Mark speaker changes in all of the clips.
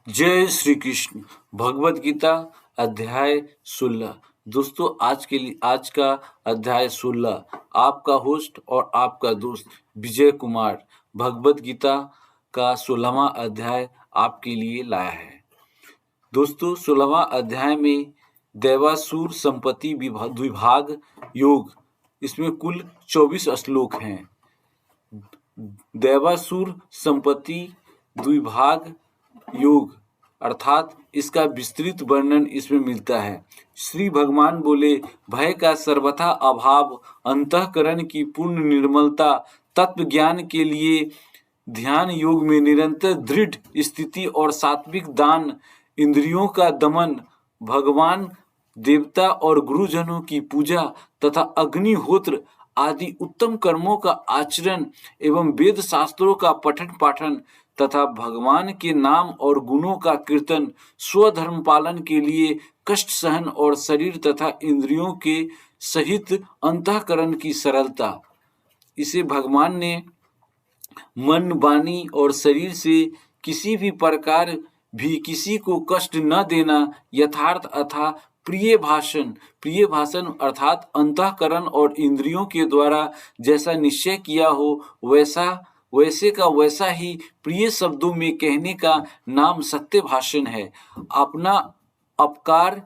Speaker 1: जय श्री कृष्ण। भगवत गीता अध्याय 16। दोस्तों, आज का अध्याय 16 आपका होस्ट और आपका दोस्त विजय कुमार भगवत गीता का 16वां अध्याय आपके लिए लाया है। दोस्तों, 16वां अध्याय में दैवासुर संपत्ति द्विभाग योग, इसमें कुल 24 श्लोक हैं। दैवासुर संपत्ति द्विभाग योग अर्थात इसका विस्तृत वर्णन इसमें मिलता है। श्री भगवान बोले, भय का सर्वथा अभाव, अंतःकरण की पूर्ण निर्मलता, तत्व ज्ञान के लिए ध्यान योग में निरंतर दृढ़ स्थिति और सात्विक दान, इंद्रियों का दमन, भगवान देवता और गुरुजनों की पूजा तथा अग्निहोत्र आदि उत्तम कर्मों का आचरण एवं वेद शास्त्रों का पठन पाठन तथा भगवान के नाम और गुणों का कीर्तन, स्वधर्म पालन के लिए कष्ट सहन और शरीर तथा इंद्रियों के सहित अंतःकरण की सरलता। इसे भगवान ने मन, वाणी और शरीर से किसी भी प्रकार भी किसी को कष्ट न देना यथार्थ अथा प्रिय भाषण अर्थात अंतःकरण और इंद्रियों के द्वारा जैसा निश्चय किया हो वैसे का वैसा ही प्रिय शब्दों में कहने का नाम सत्य भाषण है। अपना अपकार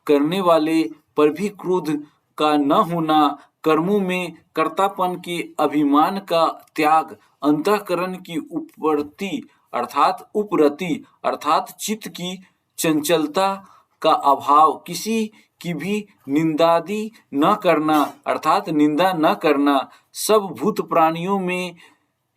Speaker 1: करने वाले पर भी क्रोध का न होना, कर्मों में कर्तापन के अभिमान का त्याग, अंतःकरण की उपरति अर्थात चित्त की चंचलता का अभाव, किसी की भी निंदादि न करना अर्थात निंदा न करना, सब भूत प्राणियों में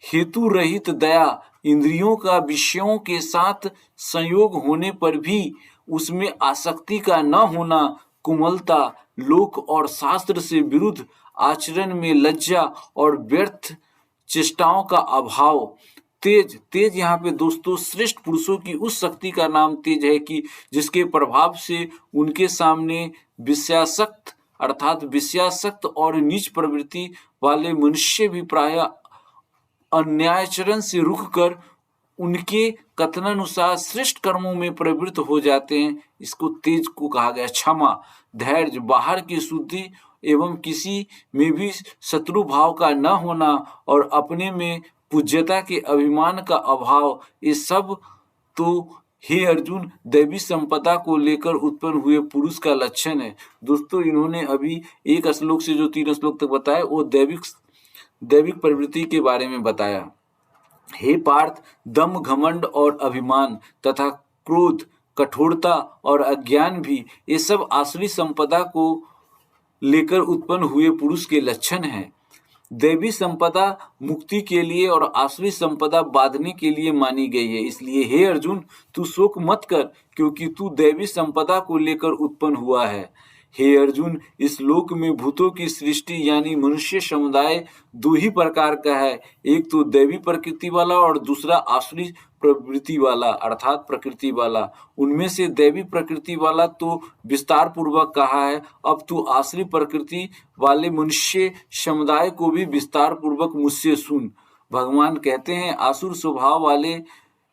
Speaker 1: हेतु रहित दया, इंद्रियों का विषयों के साथ संयोग होने पर भी उसमें आसक्ति का न होना, कोमलता, लोक और शास्त्र से विरुद्ध आचरण में लज्जा और व्यर्थ चेष्टाओं का अभाव, तेज यहाँ पे दोस्तों श्रेष्ठ पुरुषों की उस शक्ति का नाम तेज है कि जिसके प्रभाव से उनके सामने विषयासक्त और नीच प्रवृत्ति वाले मनुष्य भी प्रायः अन्यायचरण से रुक कर उनके कथनानुसार श्रेष्ठ कर्मों में प्रवृत्त हो जाते हैं। इसको तेज को कहा गया। क्षमा, धैर्य, बाहर की शुद्धि एवं किसी में भी शत्रु भाव का न होना और अपने में पूज्यता के अभिमान का अभाव, ये सब तो हे अर्जुन दैवी संपदा को लेकर उत्पन्न हुए पुरुष का लक्षण है। दोस्तों, इन्होंने अभी एक श्लोक से जो 3 श्लोक तक बताया वो दैविक प्रवृत्ति के बारे में बताया। हे पार्थ, दम, घमंड और अभिमान तथा क्रोध, कठोरता और अज्ञान भी ये सब आसुरी संपदा को लेकर उत्पन्न हुए पुरुष के लक्षण हैं। दैवी संपदा मुक्ति के लिए और आसुरी संपदा बांधने के लिए मानी गई है। इसलिए हे अर्जुन, तू शोक मत कर, क्योंकि तू दैवी संपदा को लेकर उत्पन्न हुआ है। हे अर्जुन, इस लोक में भूतों की सृष्टि यानी मनुष्य समुदाय 2 ही प्रकार का है, एक तो दैवी प्रकृति वाला और दूसरा आसुरी प्रवृत्ति वाला अर्थात प्रकृति वाला। उनमें से दैवी प्रकृति वाला तो विस्तार पूर्वक कहा है, अब तू आसुरी प्रकृति वाले मनुष्य समुदाय को भी विस्तार पूर्वक मुझसे सुन। भगवान कहते हैं, आसुर स्वभाव वाले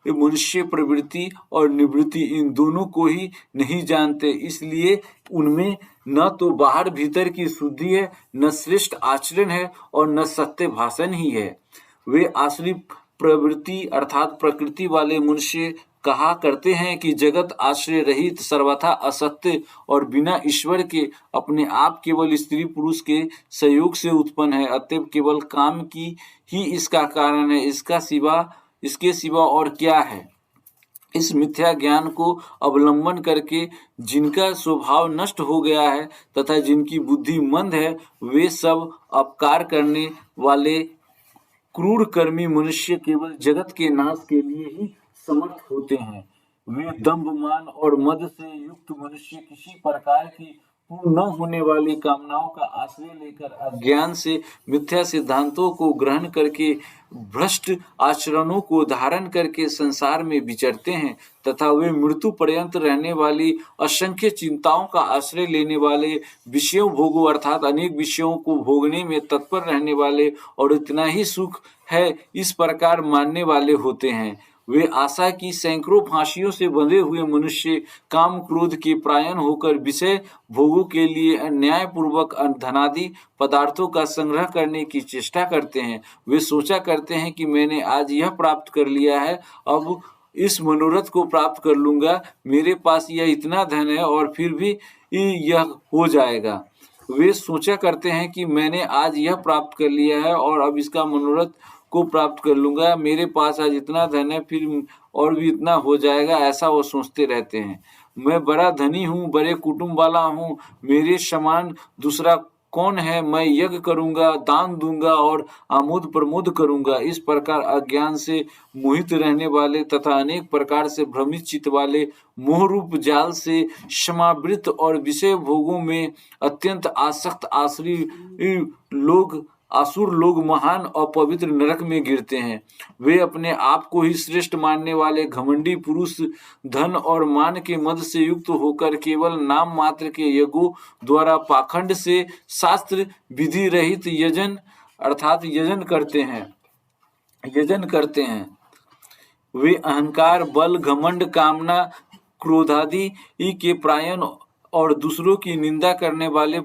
Speaker 1: मनुष्य प्रवृत्ति और निवृत्ति इन दोनों को ही नहीं जानते, इसलिए उनमें न तो बाहर भीतर की शुद्धि है, न श्रेष्ठ आचरण है और न सत्य भाषण ही है। वे आसुरी प्रवृत्ति अर्थात प्रकृति वाले मनुष्य कहा करते हैं कि जगत आश्रय रहित, सर्वथा असत्य और बिना ईश्वर के अपने आप केवल स्त्री पुरुष के सहयोग से उत्पन्न है, अतएव केवल काम की ही इसका कारण है, इसके सिवा और क्या है। इस मिथ्या ज्ञान को अवलंबन करके जिनका स्वभाव नष्ट हो गया है तथा जिनकी बुद्धि मंद है, वे सब अपकार करने वाले क्रूर कर्मी मनुष्य केवल जगत के नाश के लिए ही समर्थ होते हैं। वे दंभ, मान और मद से युक्त मनुष्य किसी प्रकार की पूर्ण न होने वाली कामनाओं का आश्रय लेकर अज्ञान से मिथ्या सिद्धांतों को ग्रहण करके भ्रष्ट आचरणों को धारण करके संसार में विचरते हैं तथा वे मृत्यु पर्यंत रहने वाली असंख्य चिंताओं का आश्रय लेने वाले, विषयों भोगों अर्थात अनेक विषयों को भोगने में तत्पर रहने वाले और इतना ही सुख है इस प्रकार मानने वाले होते हैं। वे आशा की सैकड़ों फांसियों से बंधे हुए मनुष्य काम क्रोध के प्रायण होकर विषय भोगों के लिए अन्यायपूर्वक धनादि पदार्थों का संग्रह करने की चेष्टा करते हैं। वे सोचा करते हैं कि मैंने आज यह प्राप्त कर लिया है, अब इस मनोरथ को प्राप्त कर लूंगा, मेरे पास यह इतना धन है और फिर भी यह हो जाएगा। वे सोचा करते हैं कि मैंने आज यह प्राप्त कर लिया है और अब इसका मनोरथ को प्राप्त कर लूंगा, मेरे पास आज इतना धन है, फिर और भी इतना हो जाएगा, ऐसा वो सोचते रहते हैं। मैं बड़ा धनी हूँ, बड़े कुटुंब वाला हूँ, मेरे समान दूसरा कौन है, मैं यज्ञ करूंगा, दान दूंगा और आमोद प्रमोद करूंगा। इस प्रकार अज्ञान से मोहित रहने वाले तथा अनेक प्रकार से भ्रमित चित्त वाले मोहरूप जाल से समावृत और विषय भोगों में अत्यंत आसक्त असुर लोग महान और पवित्र नरक में गिरते हैं। वे अपने आप को ही श्रेष्ठ मानने वाले घमंडी पुरुष धन और मान के मद से युक्त होकर केवल नाम मात्र के यज्ञों द्वारा पाखंड से शास्त्र विधि रहित यजन अर्थात यजन करते हैं। वे अहंकार, बल, घमंड, कामना, क्रोधादि के प्रायण और दूसरों की निंदा करने वाले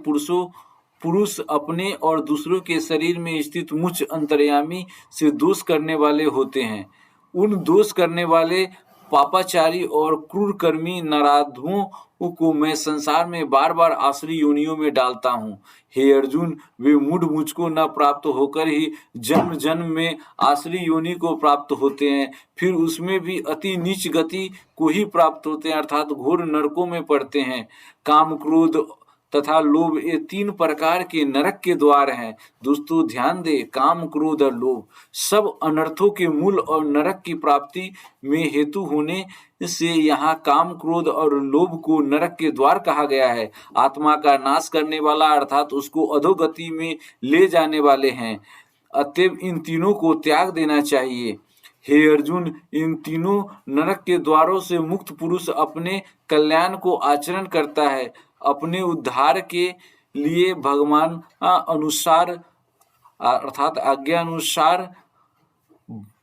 Speaker 1: पुरुष अपने और दूसरों के शरीर में स्थित मुझ अंतर्यामी से दोष करने वाले होते हैं। उन दोष करने वाले पापाचारी और क्रूर कर्मी नराधमों को मैं संसार में बार बार आसुरी योनियों में डालता हूँ। हे अर्जुन, वे मूढ़ मुझको न प्राप्त होकर ही जन्म जन्म में आसुरी योनि को प्राप्त होते हैं, फिर उसमें भी अति नीच गति को ही प्राप्त होते हैं अर्थात घोर नरकों में पड़ते हैं। काम, क्रोध तथा लोभ ये तीन प्रकार के नरक के द्वार हैं। दोस्तों ध्यान दें, काम, क्रोध और लोभ सब अनर्थों के मूल और नरक की प्राप्ति में हेतु होने से यहाँ काम, क्रोध और लोभ को नरक के द्वार कहा गया है। आत्मा का नाश करने वाला अर्थात उसको अधोगति में ले जाने वाले हैं। अतएव इन तीनों को त्याग देना चाहिए। हे अर्जुन, इन तीनों नरक के द्वारों से मुक्त पुरुष अपने कल्याण को आचरण करता है, अपने उद्धार के लिए भगवान अनुसार अर्थात आज्ञा अनुसार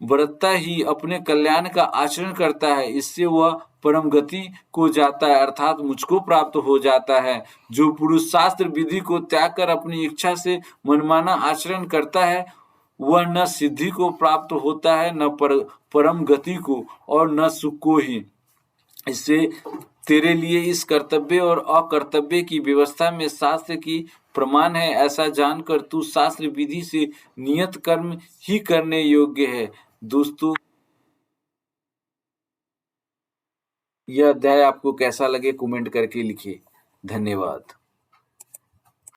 Speaker 1: बरतता ही अपने कल्याण का आचरण करता है। इससे वह परम गति को जाता है अर्थात मुझको प्राप्त हो जाता है। जो पुरुष शास्त्र विधि को त्याग कर अपनी इच्छा से मनमाना आचरण करता है, वह न सिद्धि को प्राप्त होता है, न परम गति को और न सुख को ही। इससे तेरे लिए इस कर्तव्य और अकर्तव्य की व्यवस्था में शास्त्र की प्रमाण है, ऐसा जानकर तू शास्त्र विधि से नियत कर्म ही करने योग्य है। दोस्तों, यह अध्याय आपको कैसा लगे कमेंट करके लिखिए। धन्यवाद।